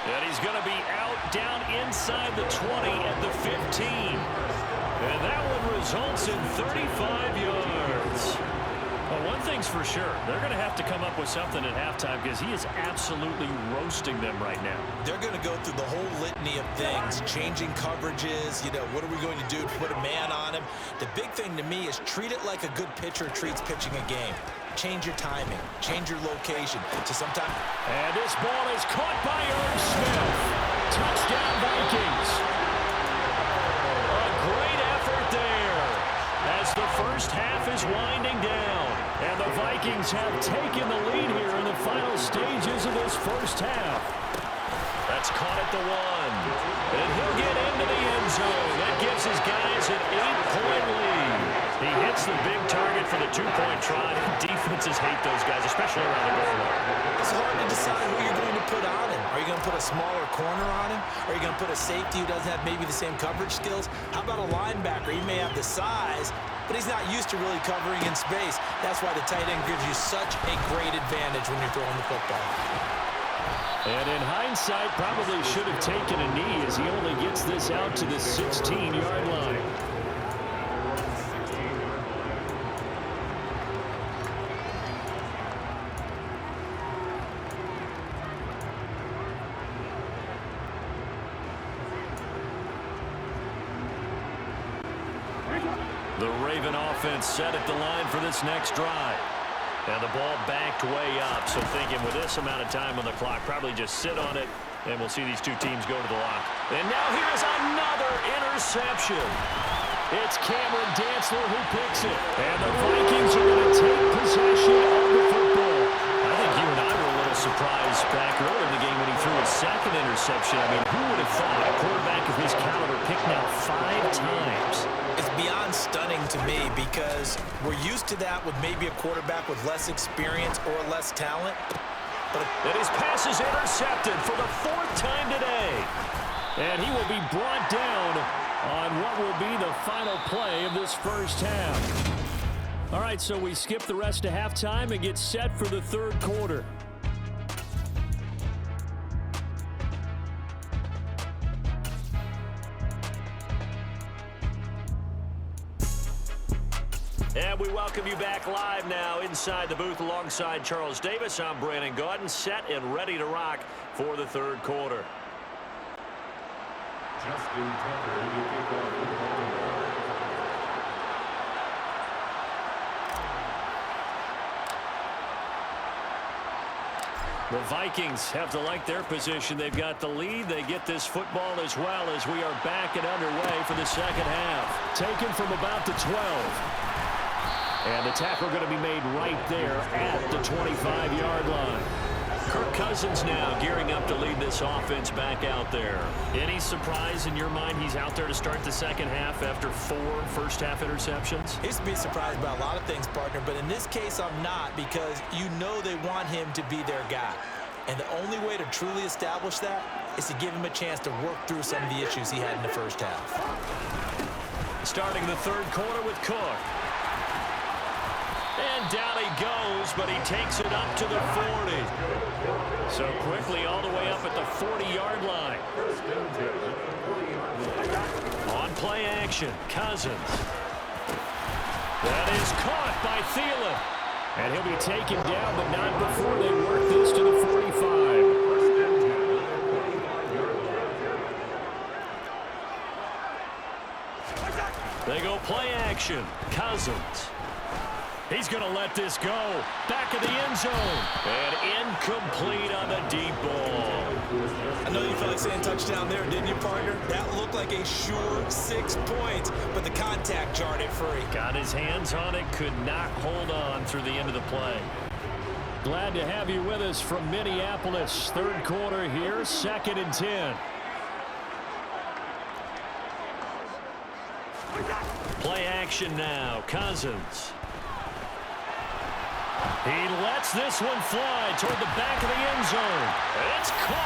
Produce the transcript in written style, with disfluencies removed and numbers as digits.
And he's going to be out down inside the 20 at the 15. And that one results in 35 yards. Well, one thing's for sure. They're going to have to come up with something at halftime because he is absolutely roasting them right now. They're going to go through the whole litany of things, changing coverages. What are we going to do to put a man on him? The big thing to me is treat it like a good pitcher treats pitching a game. Change your timing. Change your location. So sometimes... And this ball is caught by Irv Smith. Touchdown, Vikings. A great effort there as the first half is winding down. And the Vikings have taken the lead here in the final stages of this first half. That's caught at the 1. And he'll get into the end zone. That gives his guys an 8-point lead. He hits the big target for the 2-point try. Defenses hate those guys, especially around the goal line. It's hard to decide who you're going to put on him. Are you going to put a smaller corner on him? Are you going to put a safety who doesn't have maybe the same coverage skills? How about a linebacker? He may have the size, but he's not used to really covering in space. That's why the tight end gives you such a great advantage when you're throwing the football. And in hindsight, probably should have taken a knee as he only gets this out to the 16-yard line. The Raven offense set at the line for this next drive. And the ball backed way up. So thinking with this amount of time on the clock, probably just sit on it, and we'll see these two teams go to the lock. And now here's another interception. It's Cameron Dantzler who picks it. And the Vikings are going to take possession of the football. I think you and I were a little surprised back earlier in the game when he threw his second interception. I mean, who would have thought a quarterback of his caliber picked now 5 times? It's beyond stunning to me because we're used to that with maybe a quarterback with less experience or less talent. And his pass is intercepted for the 4th time today. And he will be brought down on what will be the final play of this first half. All right, so we skip the rest of halftime and get set for the 3rd quarter. And we welcome you back live now inside the booth alongside Charles Davis. I'm Brandon Gaudin, set and ready to rock for the 3rd quarter. The Vikings have to like their position. They've got the lead. They get this football as well as we are back and underway for the second half. Taken from about the 12. And the tackle going to be made right there at the 25-yard line. Kirk Cousins now gearing up to lead this offense back out there. Any surprise in your mind he's out there to start the second half after 4 first-half interceptions? I used to be surprised by a lot of things, partner, but in this case I'm not because you know they want him to be their guy. And the only way to truly establish that is to give him a chance to work through some of the issues he had in the first half. Starting the 3rd quarter with Cook. And down he goes, but he takes it up to the 40. So quickly all the way up at the 40-yard line. On play action, Cousins. That is caught by Thielen. And he'll be taken down, but not before they work this to the 45. They go play action, Cousins. He's going to let this go. Back of the end zone. And incomplete on the deep ball. I know you felt like saying touchdown there, didn't you, partner? That looked like a sure 6 points, but the contact jarred it free. Got his hands on it, could not hold on through the end of the play. Glad to have you with us from Minneapolis. 3rd quarter here, 2nd and 10. Play action now, Cousins. He lets this one fly toward the back of the end zone. It's caught